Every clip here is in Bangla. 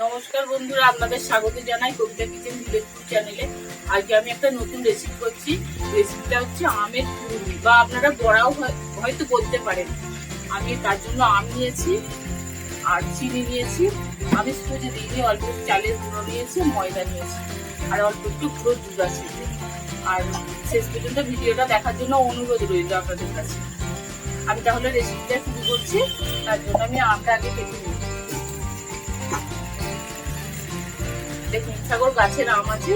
নমস্কার বন্ধুরা, আপনাদের স্বাগত জানাই কবিতা কিচেন ভিলেজপুর চ্যানেলে। আজকে আমি একটা নতুন রেসিপি করছি। রেসিপিটা হচ্ছে আমের কুরুমি, বা আপনারা বড়াও হয়তো বলতে পারেন। আমি তার জন্য আম নিয়েছি আর চিনি নিয়েছি। আমি সুজি দিয়ে অল্প চালের গুঁড়ো নিয়েছি, ময়দা নিয়েছি আর অল্প একটু গুঁড়ো দুধ আছে। আর শেষ পর্যন্ত ভিডিওটা দেখার জন্য অনুরোধ রইল আপনাদের কাছে। আমি তাহলে রেসিপিটা শুরু করছি। তার জন্য আমি আমটা আগে কেটে নিই। দেখুন, সাগর গাছের আম আছে।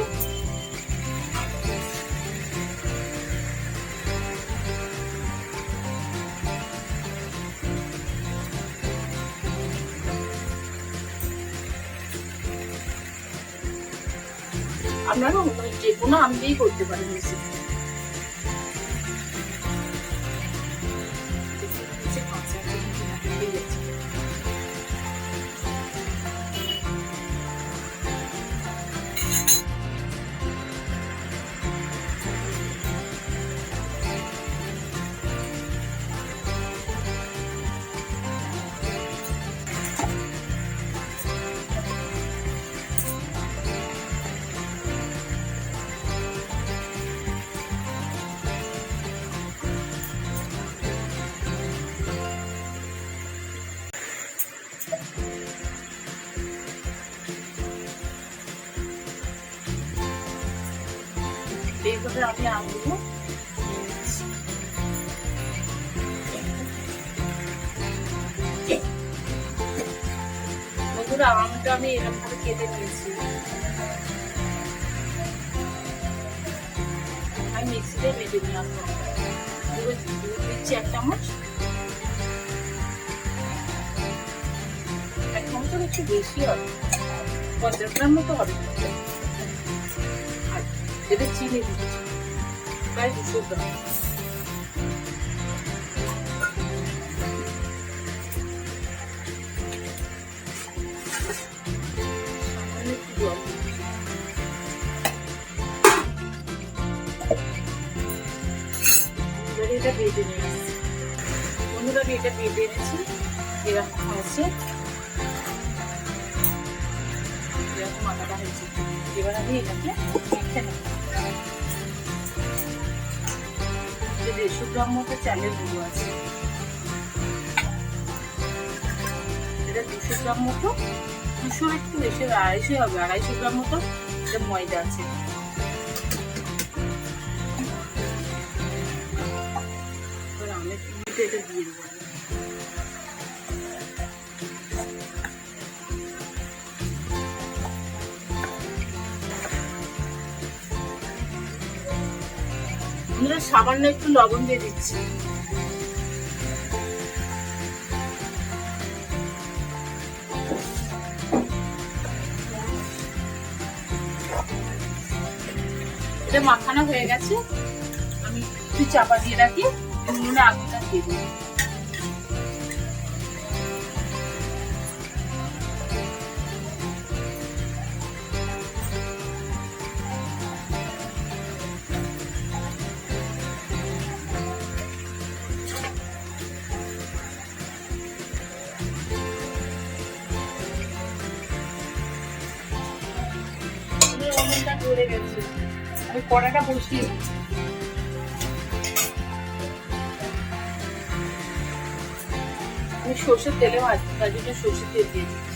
আপনারা যে কোনো আম দিয়েই করতে পারেন রেসিপি। এইভাবে আমি আমগুলো বন্ধুরা, আমটা আমি এরকম ভাবে কেটে নিয়েছি। আমি মিক্সিতে বেটে নিয়ে আসবো। দুধ দিচ্ছি 1 চামচ। 1 চামচের একটু বেশি হবে, 50 গ্রাম মতো হবে। আর এতে চিনি দিচ্ছি প্রায় 200 গ্রাম। এটা বেটে নিয়েছি বন্ধুরা, আমি এটা বেটে এনেছি। এরকম হয়েছে, এরকম আলাদা হয়েছে। এবার আমি এটাকে মেখে নেব। 150 গ্রাম মতো চালের গুঁড়ো আছে, এটা 200 গ্রাম মতো, 200 একটু বেশি, 250 হবে, 250 গ্রাম মতো এটা ময়দা আছে। এটা দিয়ে দেবো। সামান্য একটু লবণ দিয়ে দিচ্ছি। এটা মাখানো হয়ে গেছে। আমি একটু চাপা দিয়ে রাখি, উনুনে আগুনটা দিয়ে দিই। উনুনটা ধরে গেছে, আমি কড়াটা বসিয়ে দিচ্ছি। আমি সর্ষের তেলে ভাজবো, তার জন্য সর্ষের তেল দিয়ে দিচ্ছি।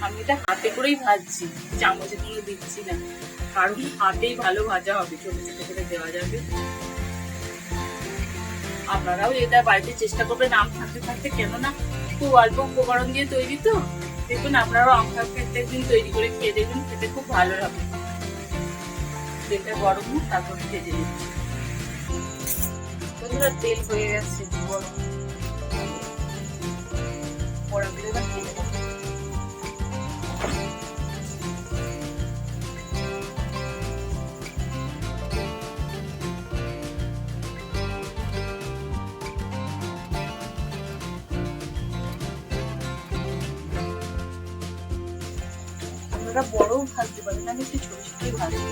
আমি এটা হাতে করেই ভাজছি, চামচে কোনো দিচ্ছি না, কারণ হাতেই ভালো ভাজা হবে, ছোট ছোট করে দেওয়া যাবে। আপনারাও এটা বাড়িতে চেষ্টা করবেন আম থাকতে থাকতে, কেননা খুব অল্প উপকরণ দিয়ে তৈরি তো। দেখুন, আপনারাও আম থাকতে একদিন তৈরি করে খেয়ে দেখবেন, খেতে খুব ভালো হবে। তেলটা গরম হোক, তারপর ভেজে নিচ্ছি। বন্ধুরা, তেল হয়ে গেছে গরম, বড়াগুলো এবার ভেজে নেব। আপনারা বড়ও ভাজতে পারেন, আমি একটু ছোট ছোটই ভাজবো।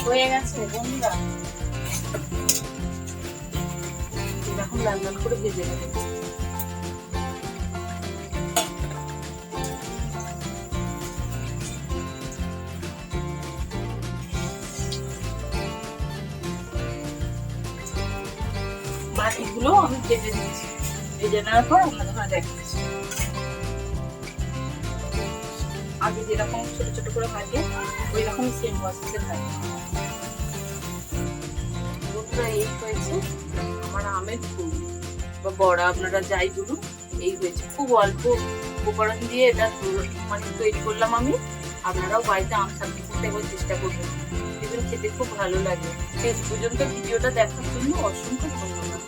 হয়ে গেছে বন্ধুরা, এরকম লাল লাল করে ভেজে নেবে। বাকিগুলো আমি ভেজে নিচ্ছি, ভেজে নেওয়ার পর আপনাদের দেখাচ্ছি। আগে যেরকম ছোট ছোট করে ভাজে ওই রকম সেম প্রসেসে ভাজে। বন্ধুরা এই হয়েছে আমার আমের পুর বা বড়া, আপনারা যাই বলুন, এই হয়েছে। খুব অল্প উপকরণ দিয়ে এটা মানে তৈরি করলাম আমি। আপনারাও বাড়িতে আম থাকতে থাকতে একবার চেষ্টা করবেন, দেখবেন খেতে খুব ভালো লাগে। শেষ পর্যন্ত ভিডিওটা দেখার জন্য অসংখ্য ধন্যবাদ।